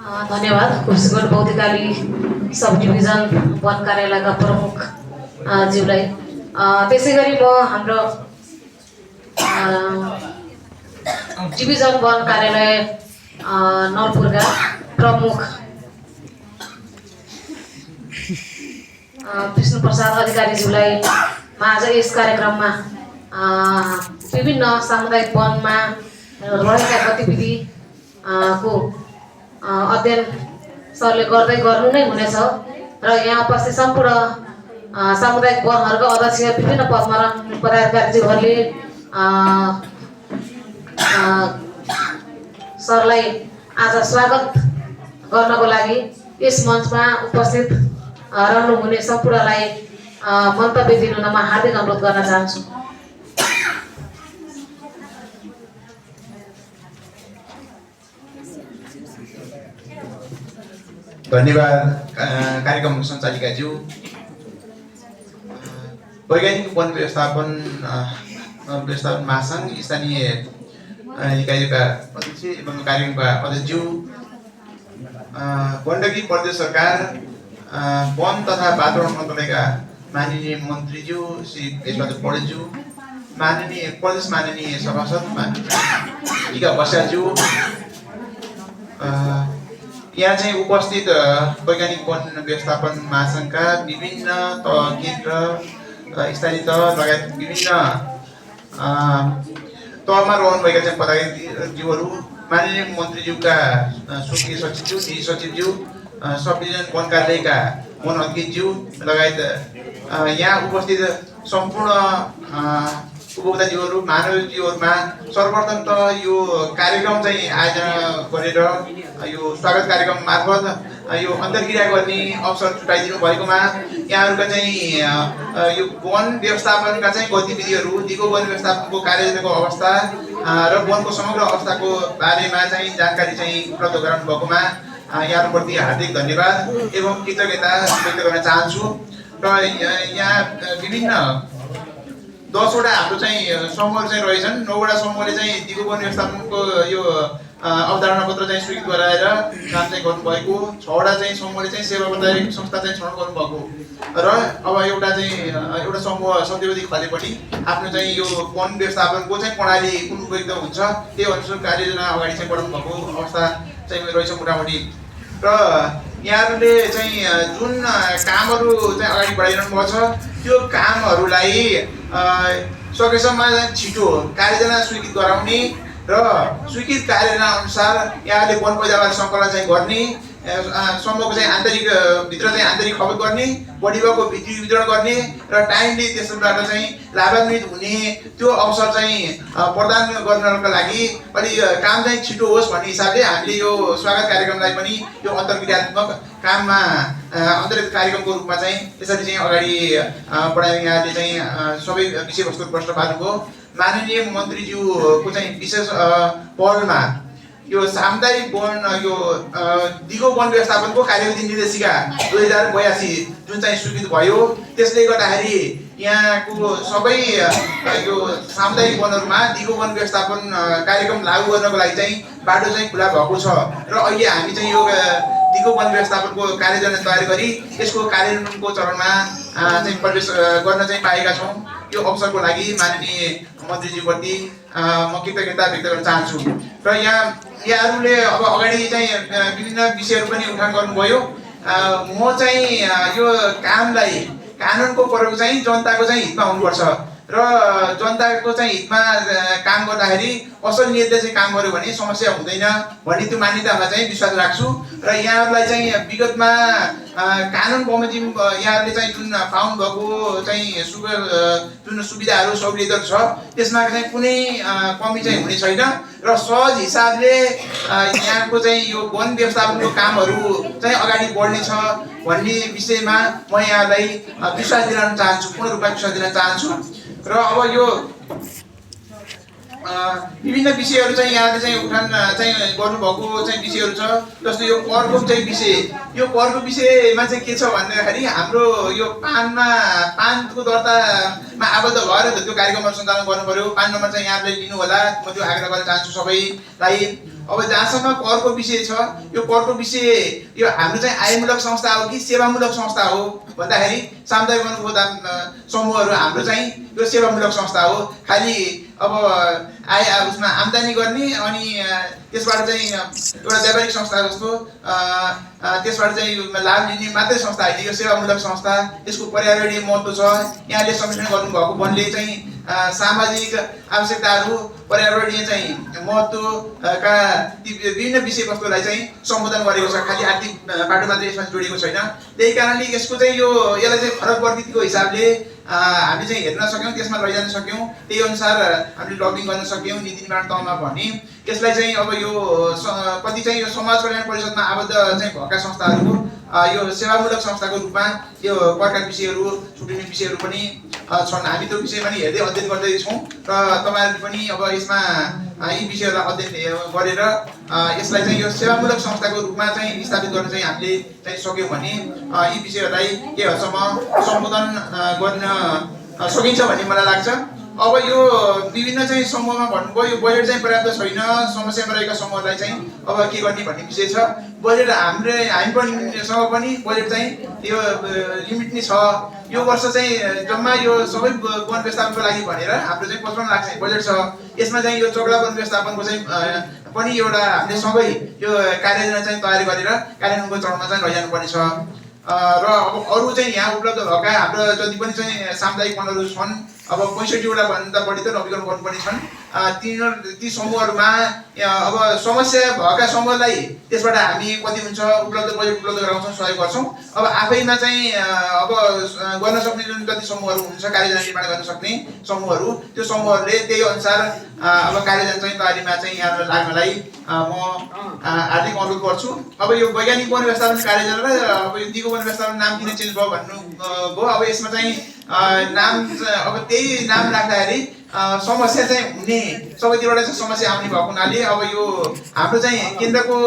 धन्यवाद कुर्सीकोट बौद्धिकाली sub division वन कार्यालयका प्रमुख ज्यूलाई। त्यसै गरी म हाम्रो डिभिजन वन कार्यालय नलपुरका प्रमुख विष्णु प्रसाद अधिकारीज्यूलाई आज यस कार्यक्रममा विभिन्न सामुदायिक वनमा रहेका गतिविधि को अध्ययन सरले गर्दै गर्नु नै हुनेछ र यहाँ उपस्थित सम्पूर्ण सामुदायिक वनहरूका अध्यक्ष विभिन्न पदमा रहने पदाधिकारीज्यूहरूले सरलाई आज स्वागत गर्नको लागि यस मञ्चमा उपस्थित रहनुहुने सम्पूर्णलाई मन्तव्य दिनुन म हार्दिक अनुरोध गर्न चाहन्छु। धन्यवाद कार्यक्रम सञ्चालिकाज्यू। वैज्ञानिक वन व्यवस्थापन महासङ्घ स्थानीय इकाइका अध्यक्ष एवं कार्यक्रमका अध्यक्षज्यू, गण्डकी प्रदेश सरकार वन तथा वातावरण मन्त्रालयका माननीय मन्त्रीज्यू श्री यसबहादुर पौडेलज्यू, माननीय सभासद टिका बस्यालज्यू, यहाँ चाहिँ उपस्थित वैज्ञानिक वन व्यवस्थापन महासङ्घका विभिन्न केन्द्र स्थानीय तह लगायत विभिन्न तहमा रहनुभएका चाहिँ पदाधिकारीज्यूहरू, माननीय मन्त्रीज्यूका स्वकीय सचिवज्यू, निजी सचिवज्यू, सब डिभिजन वन कार्यालयका वन अधिकारीज्यू लगायत यहाँ उपस्थित सम्पूर्ण उपभोक्ताज्यूहरू, मानवज्यूहरूमा सर्वप्रथम त यो कार्यक्रम चाहिँ आयोजना गरेर यो स्वागत कार्यक्रम मार्फत यो अन्तर्क्रिया गर्ने अवसर छुटाइदिनु भएकोमा यहाँहरूका चाहिँ यो वन व्यवस्थापनका चाहिँ गतिविधिहरू, दिगो वन व्यवस्थापनको कार्ययोजनाको अवस्था र वनको समग्र अवस्थाको बारेमा चाहिँ जानकारी चाहिँ उपलब्ध गराउनु भएकोमा यहाँहरूप्रति हार्दिक धन्यवाद एवं कृतज्ञता व्यक्त गर्न चाहन्छु। र यहाँ विभिन्न 10 वटा हाम्रो चाहिँ समूहहरू चाहिँ रहेछन्। 9 वटा समूहले चाहिँ दिगो वन व्यवस्थापनको यो अवधारणा पत्र चाहिँ स्वीकृत गराएर काम चाहिँ गर्नुभएको, 6 वटा चाहिँ समूहले चाहिँ सेवा प्रदायक संस्था चाहिँ छनौट गर्नुभएको र अब एउटा समूह सत्यवती खलेपट्टि आफ्नो चाहिँ यो वन व्यवस्थापनको चाहिँ प्रणाली कुन उपयुक्त हुन्छ त्यही अनुसार कार्ययोजना अगाडि चाहिँ बढाउनु भएको अवस्था चाहिँ रहेछ मोटामोटी। र यहाँहरूले चाहिँ जुन कामहरू चाहिँ अगाडि बढाइरहनु भएको छ त्यो कामहरूलाई सकेसम्म छिटो कार्ययोजना स्वीकृत गराउने र स्वीकृत कार्ययोजना अनुसार यहाँले वन पैदावार सङ्कलन चाहिँ गर्ने, समूहको चाहिँ भित्र चाहिँ आन्तरिक खपत गर्ने, बढी भएको बिजुली वितरण गर्ने र टाइमली त्यसबाट चाहिँ लाभान्वित हुने त्यो अवसर चाहिँ प्रदान गर्नका लागि अलि काम चाहिँ छिटो होस् भन्ने हिसाबले हामीले यो स्वागत कार्यक्रमलाई पनि यो अन्तर्क्रियात्मक काममा अन्तर्गत कार्यक्रमको रूपमा चाहिँ यसरी चाहिँ अगाडि बढाएर यहाँले चाहिँ सबै विषयवस्तु प्रश्न पार्नुभयो। माननीय मन्त्रीज्यूको चाहिँ विशेष पहलमा यो सामुदायिक वन यो दिगो वन व्यवस्थापनको कार्यविधि निर्देशिका 2082 जुन चाहिँ स्वीकृत भयो, त्यसले गर्दाखेरि यहाँको सबै यो सामुदायिक वनहरूमा दिगो वन व्यवस्थापन कार्यक्रम लागू गर्नको लागि चाहिँ बाटो चाहिँ खुला भएको छ र अहिले हामी चाहिँ यो दिगो वन व्यवस्थापनको कार्ययोजना तयार गरी यसको कार्यान्वयनको चरणमा चाहिँ प्रवेश गर्न चाहिँ पाएका छौँ। यो अवसरको लागि माननीय मन्त्रीज्यूप्रति म कृतज्ञता व्यक्त गर्न चाहन्छु। र यहाँहरूले अब अगाडि चाहिँ विभिन्न विषयहरू पनि उठान गर्नुभयो। म चाहिँ यो कामलाई कानुनको प्रयोग चाहिँ जनताको चाहिँ हितमा हुनुपर्छ र जनताको चाहिँ हितमा काम गर्दाखेरि असल नियतले चाहिँ काम गर्यो भने समस्या हुँदैन भन्ने त्यो मान्यतामा चाहिँ विश्वास राख्छु। र यहाँहरूलाई चाहिँ विगतमा कानुन बमोजिम यहाँहरूले चाहिँ जुन पाउनु भएको चाहिँ जुन सुविधाहरू सहुलियतहरू छ त्यसमा चाहिँ कुनै कमी चाहिँ हुने छैन र सहज हिसाबले यहाँको चाहिँ यो वन व्यवस्थापनको कामहरू चाहिँ अगाडि बढ्नेछ भन्ने विषयमा म यहाँलाई विश्वास दिलाउन चाहन्छु, पूर्ण रूपमा विश्वास दिन चाहन्छु। र अब यो विभिन्न विषयहरू चाहिँ यहाँले चाहिँ उठान चाहिँ गर्नुभएको चाहिँ विषयहरू छ। जस्तो यो करको चाहिँ विषय, यो करको विषयमा चाहिँ के छ भन्दाखेरि हाम्रो यो पानको दर्तामा आबद्ध भएर त्यो कार्यक्रमहरू सञ्चालन गर्नु पर्यो। 5 नम्बर चाहिँ यहाँले लिनु होला, म त्यो आग्रह गर्न चाहन्छु सबैलाई। अब जहाँसम्म करको विषय छ यो करको विषय यो हाम्रो चाहिँ आयमूलक संस्था हो कि सेवामूलक संस्था हो भन्दाखेरि सामुदायिक वन गोदाम समूहहरू हाम्रो चाहिँ यो सेवामूलक संस्था हो। खालि अब उसमा आम्दानी गर्ने अनि त्यसबाट चाहिँ एउटा व्यापारिक संस्था जस्तो त्यसबाट चाहिँ लाभ लिने मात्रै संस्था होइन, यो सेवामूलक संस्था। यसको पर्यावरणीय महत्त्व छ। यहाँले संरक्षण गर्नुभएको वनले चाहिँ सामाजिक आवश्यकताहरू, पर्यावरणीय चाहिँ महत्त्वका ती विभिन्न विषयवस्तुलाई चाहिँ सम्बोधन गरेको छ। खालि आर्थिक बाटो मात्रै यसमा जोडिएको छैन। त्यही कारणले यसको चाहिँ यसलाई चाहिँ फरक प्रकृतिको हिसाबले हामी चाहिँ हेर्न सक्यौँ, त्यसमा लैजान सक्यौँ। त्यही अनुसार हामीले लबिङ गर्न सक्यौँ नीति निर्माण तहमा भने यसलाई चाहिँ अब यो कति चाहिँ यो समाज कल्याण परिषदमा आबद्ध चाहिँ भएका संस्थाहरूको यो सेवामूलक संस्थाको रूपमा यो करका विषयहरू, छुटिने विषयहरू पनि छन्। हामी त्यो विषयमा नि हेर्दै अध्ययन गर्दैछौँ र तपाईँहरूले पनि अब यसमा यी विषयहरूलाई अध्ययन गरेर यसलाई चाहिँ यो सेवामूलक संस्थाको रूपमा चाहिँ स्थापित गर्न चाहिँ हामीले चाहिँ सक्यौँ भने यी विषयहरूलाई के हदसम्म सम्बोधन गर्न सकिन्छ भन्ने मलाई लाग्छ। अब यो विभिन्न चाहिँ समूहमा भन्नुभयो यो बजेट चाहिँ पर्याप्त छैन, समस्यामा रहेका समूहहरूलाई चाहिँ अब के गर्ने भन्ने विषय छ। बजेट हामी पनिसँग पनि बजेट चाहिँ यो लिमिट नै छ। यो वर्ष चाहिँ जम्मा यो सबै वन व्यवस्थापनको लागि भनेर हाम्रो चाहिँ 55 लाख चाहिँ बजेट छ। यसमा चाहिँ यो चोकडा वन व्यवस्थापनको चाहिँ पनि एउटा हामीले सँगै यो कार्ययोजना चाहिँ तयारी गरेर कार्यान्वयनको चरणमा चाहिँ लैजानुपर्ने छ। र अब अरू चाहिँ यहाँ उपलब्ध भएका हाम्रो जति पनि चाहिँ सामुदायिक वनहरू छन्, अब 65वटा भन्दा बढी त नवीकरण गर्नुपर्ने छन्। ती समूहहरूमा अब समस्या भएका समूहलाई त्यसबाट हामी कति हुन्छ उपलब्ध बजेट उपलब्ध गराउँछौँ, सहयोग गर्छौँ। अब आफैमा चाहिँ अब गर्न सक्ने जुन जति समूहहरू हुन्छ, कार्ययोजना निर्माण गर्न सक्ने समूहहरू, त्यो समूहहरूले त्यही अनुसार अब कार्ययोजना चाहिँ तयारीमा चाहिँ यहाँ लाग्नलाई म हार्दिक अनुरोध गर्छु। अब यो वैज्ञानिक वन व्यवस्थापन कार्ययोजना र अब यो दिगो वन व्यवस्थापन नाम किन चेन्ज भयो भन्नुभयो। अब यसमा चाहिँ नाम अब त्यही नाम राख्दाखेरि समस्या चाहिँ हुने सबैतिरबाट चाहिँ समस्या आउने भएको हुनाले अब यो हाम्रो चाहिँ केन्द्रको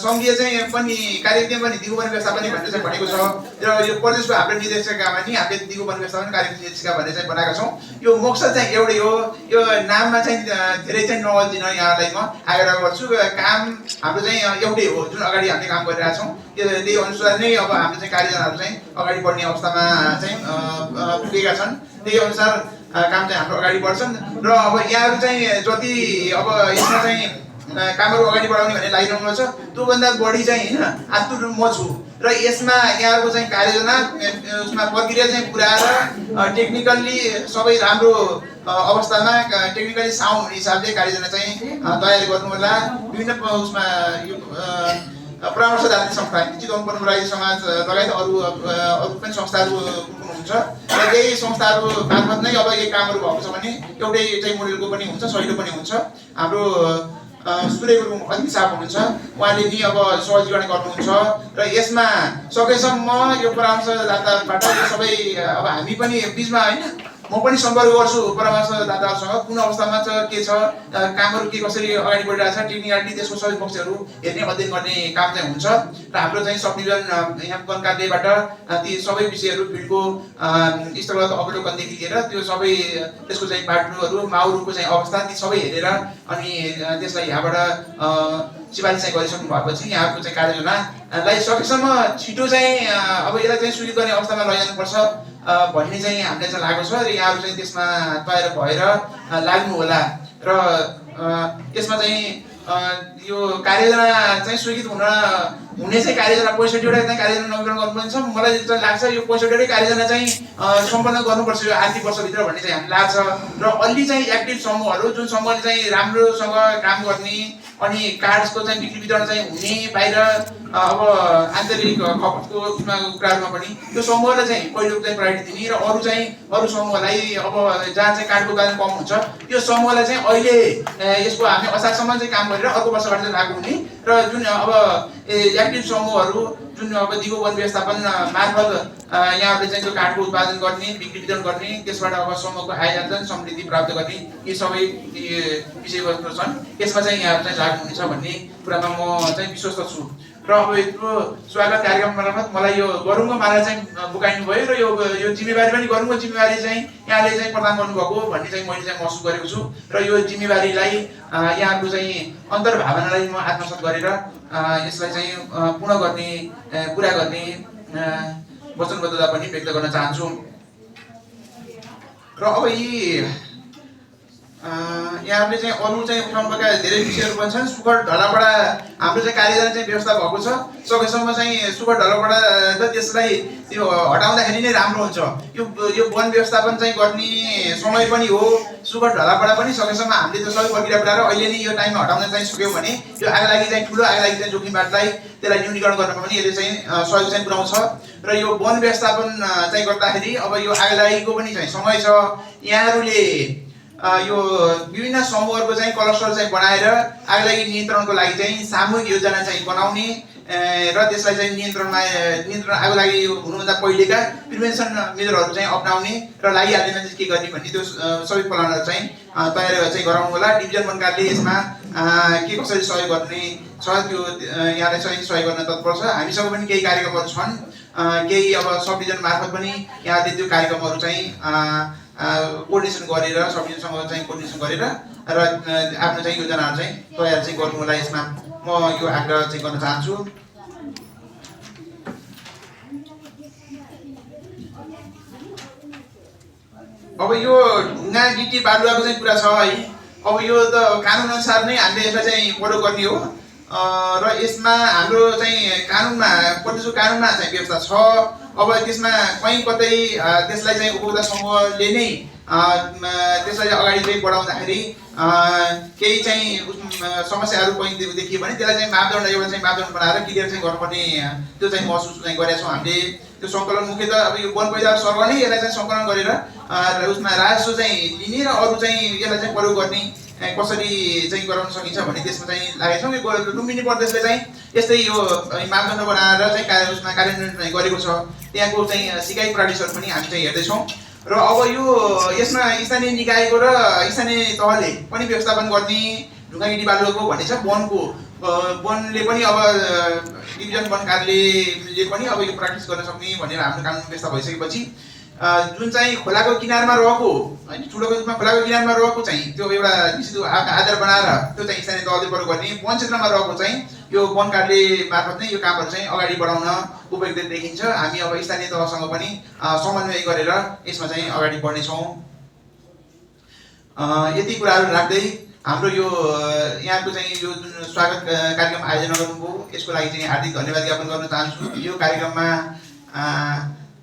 सङ्घीय चाहिँ पनि कार्यक्रम पनि दिगो वन व्यवस्थापन भनेर चाहिँ भनेको छ र यो प्रदेशको हाम्रो निर्देशिकामा नि हामीले दिगो वन व्यवस्थापन कार्यक्रम निर्देशिका भनेर चाहिँ बनाएका छौँ। यो मकसद चाहिँ एउटै हो। यो नाममा चाहिँ धेरै चाहिँ नवल्दिन यहाँलाई म आग्रह गर्छु। काम हाम्रो चाहिँ एउटै हो, जुन अगाडि हामीले काम गरिरहेका छौँ त्यही अनुसार नै अब हाम्रो चाहिँ कार्ययोजनाहरू चाहिँ अगाडि बढ्ने अवस्थामा चाहिँ पुगेका छन्। त्यही अनुसार काम चाहिँ हाम्रो अगाडि बढ्छन् र अब यहाँहरू चाहिँ जति अब यसमा चाहिँ कामहरू अगाडि बढाउने भन्ने लागिरहनु छ, त्योभन्दा बढी चाहिँ होइन आतुर म छु र यसमा यहाँहरूको चाहिँ कार्ययोजना उसमा प्रक्रिया चाहिँ पुऱ्याएर टेक्निकल्ली सबै राम्रो अवस्थामा टेक्निकली साउन्ड हुने हिसाबले कार्ययोजना चाहिँ तयारी गर्नु होला। विभिन्न उसमा यो परामर्शदात्री संस्था चितवन परम्परागत समाज लगायत अरू पनि संस्थाहरू हुनुहुन्छ र यही संस्थाहरू मार्फत नै अब यही कामहरू भएको छ भने एउटै चाहिँ मोडेलको पनि हुन्छ, सहिलो पनि हुन्छ। हाम्रो सूर्य गुरुङ अतिथि साहब हुनुहुन्छ, उहाँले नि अब सहजीकरण गर्नुहुन्छ र यसमा सकेसम्म यो परामर्शदाताबाट यो सबै अब हामी पनि बिचमा होइन म पनि सम्पर्क गर्छु परामर्शदाताहरूसँग, कुन अवस्थामा छ, के छ, कामहरू के कसरी अगाडि बढिरहेको छ, टेक्निकली त्यसको सबै पक्षहरू हेर्ने अध्ययन गर्ने काम चाहिँ हुन्छ। र हाम्रो चाहिँ सब डिभिजन यहाँ वन कार्यालयबाट ती सबै विषयहरू फिल्डको स्थलगत अवलोकनदेखि लिएर त्यो सबै त्यसको चाहिँ बाटोहरू माउहरूको चाहिँ अवस्था ती सबै हेरेर अनि त्यसलाई यहाँबाट सिफारिस चाहिँ गरिसक्नु भएपछि यहाँको चाहिँ कार्ययोजनालाई सकेसम्म छिटो चाहिँ अब यसलाई चाहिँ स्वीकृत गर्ने अवस्थामा लैजानुपर्छ भन्ने चाहिँ हामीलाई चाहिँ लागेको छ र यहाँहरू चाहिँ त्यसमा तयार भएर लाग्नु होला। र यसमा चाहिँ यो कार्ययोजना चाहिँ स्वीकृत हुने चाहिँ कार्ययोजना 65वटा चाहिँ कार्ययोजना नवीकरण गर्नुपर्ने छ। मलाई चाहिँ लाग्छ यो 65वटै कार्ययोजना चाहिँ सम्पन्न गर्नुपर्छ यो आर्थिक वर्षभित्र भन्ने चाहिँ हामीलाई लाग्छ। र अलि चाहिँ एक्टिभ समूहहरू जुन समूहले चाहिँ राम्रोसँग काम गर्ने अनि कार्ड्सको चाहिँ बिक्री वितरण चाहिँ हुने बाहिर अब आन्तरिक खपतको कुराहरूमा पनि त्यो समूहलाई चाहिँ पहिलो चाहिँ प्रायोरिटी दिने र अरू समूहलाई अब जहाँ चाहिँ कार्डको उत्पादन कम हुन्छ त्यो समूहलाई चाहिँ अहिले यसको हामी असारसम्म चाहिँ काम गरेर अर्को वर्षबाट चाहिँ लागू हुने र जुन अब एक्टिभ समूहहरू जुन अब दिगो वन व्यवस्थापन मार्फत यहाँहरूले चाहिँ त्यो काठको उत्पादन गर्ने बिक्री वितरण गर्ने त्यसबाट अब समूहको आय आर्जन समृद्धि प्राप्त गर्ने यी सबै विषयवस्तु छन्। यसमा चाहिँ यहाँहरू चाहिँ लागु हुनेछ भन्ने कुरामा म चाहिँ विश्वस्त छु। र अब यत्रो स्वागत कार्यक्रम मार्फत मलाई यो गरुङको माला चाहिँ बोकाइनु भयो र यो जिम्मेवारी पनि गरुङको जिम्मेवारी चाहिँ यहाँले चाहिँ प्रदान गर्नुभएको भन्ने चाहिँ मैले चाहिँ महसुस गरेको छु र यो जिम्मेवारीलाई यहाँको चाहिँ अन्तर्भावनालाई म आत्मसात गरेर यसलाई चाहिँ पूर्ण गर्ने पुरा गर्ने वचनबद्धता पनि व्यक्त गर्न चाहन्छु। र अब यी यहाँहरूले चाहिँ अरू चाहिँ उठाउनुभएका धेरै विषयहरू पनि छन्। सुखर ढलापडा हाम्रो चाहिँ कार्यजाल चाहिँ व्यवस्था भएको छ। सकेसम्म चाहिँ सुखर ढलापडा र त्यसलाई त्यो हटाउँदाखेरि नै राम्रो हुन्छ। यो वन व्यवस्थापन चाहिँ गर्ने समय पनि हो। सुखर ढलापडा पनि सकेसम्म हामीले त्यो सबै प्रक्रिया पुऱ्याएर अहिले नै यो टाइममा हटाउन चाहिँ सक्यौँ भने यो आगलागी चाहिँ ठुलो आगलागी चाहिँ जोखिमबाटलाई त्यसलाई न्यूनीकरण गर्नमा पनि यसले चाहिँ सहयोग चाहिँ पुऱ्याउँछ। र यो वन व्यवस्थापन चाहिँ गर्दाखेरि अब यो आगलागीको पनि चाहिँ समय छ। यहाँहरूले यो विभिन्न समूहहरूको चाहिँ क्लस्टर चाहिँ बनाएर आगलागी नियन्त्रणको लागि चाहिँ सामूहिक योजना चाहिँ बनाउने र त्यसलाई चाहिँ नियन्त्रण आगलागी हुनुभन्दा पहिलेका प्रिभेन्सन मेजरहरू चाहिँ अपनाउने र लागिहाल्दैन चाहिँ के गर्ने भन्ने त्यो सबै प्लानहरू चाहिँ तयार चाहिँ गराउनु होला। डिभिजन वन कार्यालयले यसमा के कसरी सहयोग गर्ने छ त्यो यहाँलाई चाहिँ सहयोग गर्न तत्पर छ। हामीसँग पनि केही कार्यक्रमहरू छन्। केही अब सब डिभिजन मार्फत पनि यहाँले त्यो कार्यक्रमहरू चाहिँ कोर्डिनेसन गरेर सब डिभिजनसँग चाहिँ कोर्डिनेसन गरेर र आफ्नो चाहिँ योजनाहरू चाहिँ तयार चाहिँ गर्नु होला। यसमा म यो आग्रह चाहिँ गर्न चाहन्छु। अब यो ढुङ्गा गिटी बालुवाको चाहिँ कुरा छ है। अब यो त कानुन अनुसार नै हामीले यसलाई चाहिँ प्रयोग गर्ने हो र यसमा हाम्रो चाहिँ कानुनमा प्रतिशत कानुनमा चाहिँ व्यवस्था छ। अब त्यसमा कहीँ कतै त्यसलाई चाहिँ उपभोक्ता समूहले नै त्यसलाई अगाडि चाहिँ बढाउँदाखेरि केही चाहिँ समस्याहरू कहीँ देखियो भने त्यसलाई चाहिँ मापदण्ड एउटा चाहिँ मापदण्ड बनाएर क्लियर चाहिँ गर्नुपर्ने त्यो चाहिँ महसुस चाहिँ गरेका छौँ हामीले। त्यो सङ्कलन मुख्यतः अब यो वन पैदावार सर्व नै यसलाई चाहिँ सङ्कलन गरेर उसमा राजस्व चाहिँ लिने र अरू चाहिँ यसलाई चाहिँ प्रयोग गर्ने कसरी चाहिँ गराउन सकिन्छ भन्ने त्यसमा चाहिँ लागेको छौँ। यो लुम्बिनी प्रदेशले चाहिँ यस्तै यो मापदण्ड बनाएर चाहिँ उसमा कार्यान्वयन गरेको छ। त्यहाँको चाहिँ सिकाइ प्राक्टिसहरू पनि हामी चाहिँ हेर्दैछौँ। र अब यो यसमा स्थानीय निकायको र स्थानीय तहले पनि व्यवस्थापन गर्ने ढुङ्गागिटी बालुवाको भन्ने छ। वनले पनि अब डिभिजन वन कार्यालयले पनि अब यो प्र्याक्टिस गर्न सक्ने भनेर हाम्रो कानुन व्यवस्था भइसकेपछि जुन चाहिँ खोलाको किनारमा रहेको होइन ठुलो रूपमा खोलाको किनारमा रहेको चाहिँ त्यो एउटा निश्चित आधार बनाएर त्यो चाहिँ स्थानीय तहले प्रयोग गर्ने, वन क्षेत्रमा रहेको चाहिँ यो वन कार्यालय मार्फत नै यो कामहरू चाहिँ अगाडि बढाउन उपयुक्त देखिन्छ। हामी अब स्थानीय तहसँग पनि समन्वय गरेर यसमा चाहिँ अगाडि बढ्नेछौँ। यति कुराहरू राख्दै हाम्रो यो यहाँको चाहिँ यो जुन स्वागत कार्यक्रम आयोजना गर्नुभयो यसको लागि चाहिँ हार्दिक धन्यवाद ज्ञापन गर्न चाहन्छु। यो कार्यक्रममा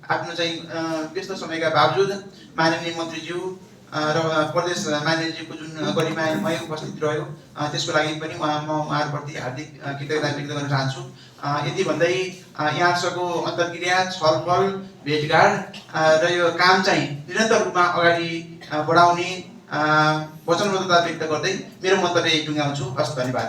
आफ्नो चाहिँ व्यस्त समयका बावजुद माननीय मन्त्रीज्यू र प्रदेश माननीयज्यूको जुन गरिमामय उपस्थिति रह्यो त्यसको लागि पनि म उहाँहरूप्रति हार्दिक कृतज्ञता व्यक्त गर्न चाहन्छु। यति भन्दै यहाँसँगको अन्तर्क्रिया छलफल भेटघाट र यो काम चाहिँ निरन्तर रूपमा अगाडि बढाउने वचनबद्धता व्यक्त गर्दै मेरो मन्तव्य टुङ्ग्याउँछु। हस्, धन्यवाद।